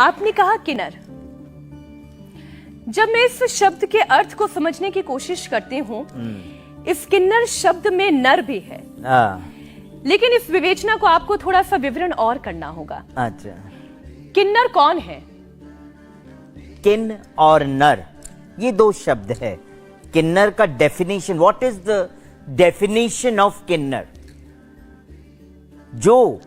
आपने कहा किन्नर। जब मैं इस शब्द के अर्थ को समझने की कोशिश करती हूँ, इस किन्नर शब्द में नर भी है, लेकिन इस विवेचना को आपको थोड़ा सा विवरण और करना होगा। अच्छा, किन्नर कौन है? किन और नर ये दो शब्द है। किन्नर का definition, what is the definition of kinnar? जो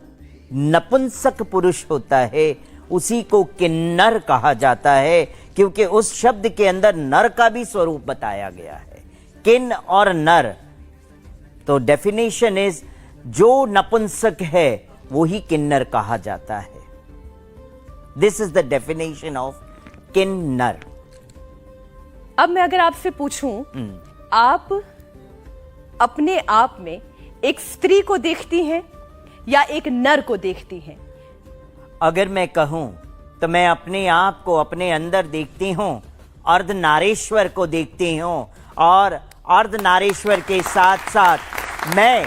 नपुंसक पुरुष होता है उसी को किन्नर कहा जाता है, क्योंकि उस शब्द के अंदर नर का भी स्वरूप बताया गया है। किन और नर, तो डेफिनेशन इज जो नपुंसक है वो ही किन्नर कहा जाता है। This is the definition of kinnar. अब मैं अगर आपसे पूछूं, आप अपने आप में एक स्त्री को देखती हैं या एक नर को देखती हैं? अगर मैं कहूं तो मैं अपने आप को अपने अंदर देखती हूं, अर्धनारीश्वर को देखती हूं, और अर्धनारीश्वर के साथ साथ मैं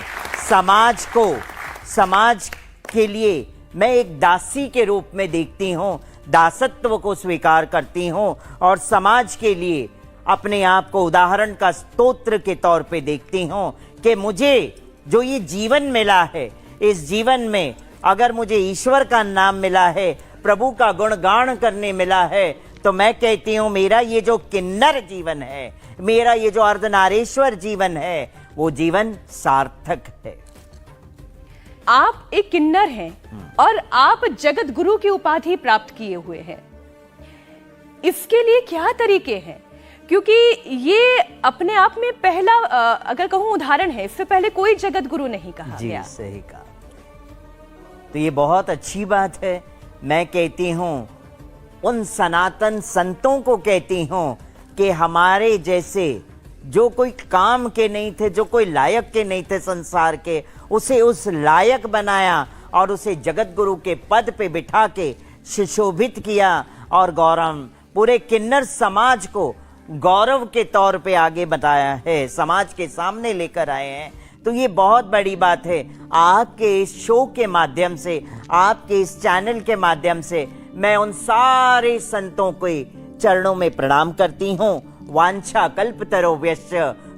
समाज के लिए मैं एक दासी के रूप में देखती हूं, दासत्व को स्वीकार करती हूं, और समाज के लिए अपने आप को उदाहरण का स्तोत्र के तौर पे देखती हूं कि मुझे जो ये जीवन मिला है, इस जीवन में अगर मुझे ईश्वर का नाम मिला है, प्रभु का गुणगान करने मिला है, तो मैं कहती हूं मेरा ये जो किन्नर जीवन है, मेरा ये जो अर्धनारीश्वर जीवन है, वो जीवन सार्थक है। आप एक किन्नर हैं और आप जगत गुरु की उपाधि प्राप्त किए हुए हैं। इसके लिए क्या तरीके हैं? क्योंकि ये अपने आप में पहला अगर कहूं उदाहरण है, इससे पहले कोई जगत गुरु नहीं कहा गया। जी, सही कहा। तो ये बहुत अच्छी बात है। मैं कहती हूं उन सनातन संतों को कहती हूं कि हमारे जैसे जो कोई काम के नहीं थे, जो कोई लायक के नहीं थे संसार के, उसे उस लायक बनाया और उसे जगत गुरु के पद पे बिठा के सुशोभित किया, और गौरव पूरे किन्नर समाज को गौरव के तौर पे आगे बताया है, समाज के सामने लेकर आए हैं। तो ये बहुत बड़ी बात है। आपके इस शो के माध्यम से, आपके इस चैनल के माध्यम से मैं उन सारे संतों के चरणों में प्रणाम करती हूँ। वांछा कल्पतरुभ्यश्च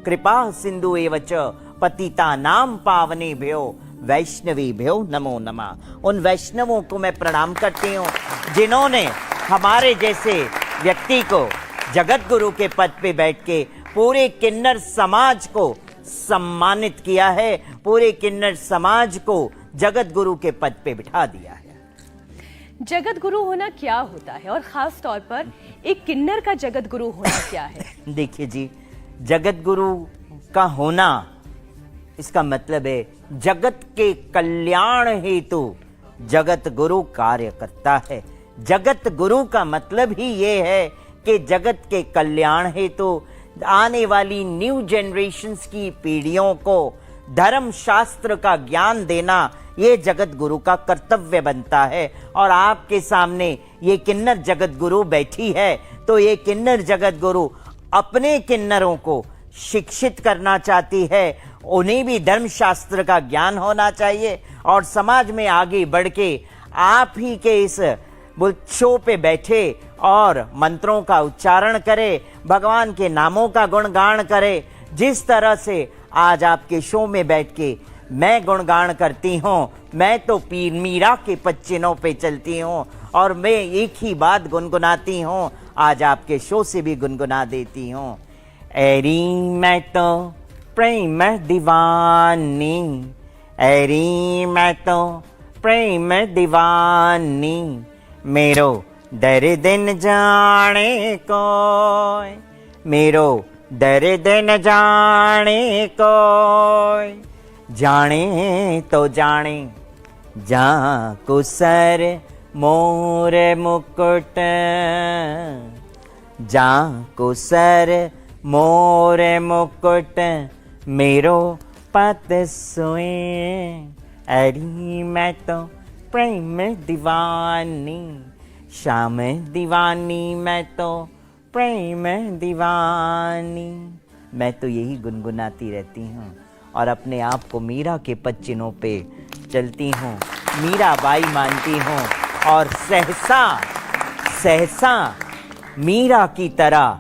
कृपा सिंधु एव च पतितानां पावनेभ्यो वैष्णवेभ्यो नमो नमः। उन वैष्णवों को मैं प्रणाम करती हूँ जिन्होंने हमारे जैसे व्यक्ति को जगत गुरु के पद पे बैठ के पूरे किन्नर समाज को सम्मानित किया है, पूरे किन्नर समाज को जगत गुरु के पद पे बिठा दिया है। जगत गुरु होना क्या होता है, और खास तौर पर एक किन्नर का जगत गुरु होना क्या है? देखिए जी, जगत गुरु का होना, इसका मतलब है जगत के कल्याण हेतु जगत गुरु कार्य करता है। जगत गुरु का मतलब ही ये है कि जगत के कल्याण हेतु आने वाली न्यू जनरेशन्स की पीढ़ियों को धर्म शास्त्र का ज्ञान देना, ये जगत गुरु का कर्तव्य बनता है। और आपके सामने ये किन्नर जगत गुरु बैठी है, तो ये किन्नर जगत गुरु अपने किन्नरों को शिक्षित करना चाहती है। उन्हें भी धर्म शास्त्र का ज्ञान होना चाहिए, और समाज में आगे बढ़ के आप ही के इस शो पे बैठे और मंत्रों का उच्चारण करे, भगवान के नामों का गुणगान करे। जिस तरह से आज आपके शो में बैठ के मैं गुणगान करती हूँ, मैं तो पीर मीरा के पच्चीनों पे चलती हूँ और मैं एक ही बात गुनगुनाती हूँ, आज आपके शो से भी गुनगुना देती हूँ। एरी मैं तो प्रेम दीवानी, एरी मैं तो प्रेम दीवानी, मेरो दर्द न जाने कोई, मेरो दर्द न जाने कोई, जाने तो जाने जा को सर मोर मुकुट, जा को सर मोर मुकुट, मेरो पत सोए, अरे मैं तो प्रेम दीवानी, श्याम दीवानी मैं तो प्रेम दीवानी। मैं तो यही गुनगुनाती रहती हूँ और अपने आप को मीरा के पच्चीनों पे चलती हूँ, मीरा बाई मानती हूँ और सहसा सहसा मीरा की तरह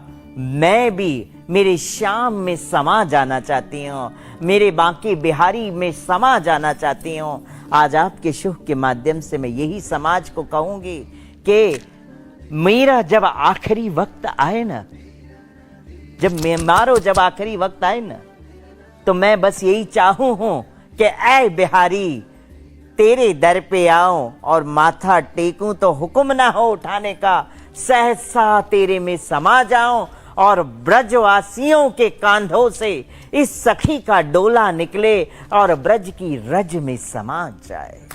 मैं भी मेरे श्याम में समा जाना चाहती हूँ, मेरे बांके बिहारी में समा जाना चाहती हूँ। आज आपके शुभ के माध्यम से मैं यही समाज को कहूंगी कि मेरा जब आखिरी वक्त आए ना, जब आखिरी वक्त आए ना, तो मैं बस यही चाहूं हूं कि ऐ बिहारी तेरे दर पे आऊं और माथा टेकूं तो हुक्म ना हो उठाने का, सहसा तेरे में समा जाऊं और ब्रजवासियों के कांधों से इस सखी का डोला निकले और ब्रज की रज में समा जाए।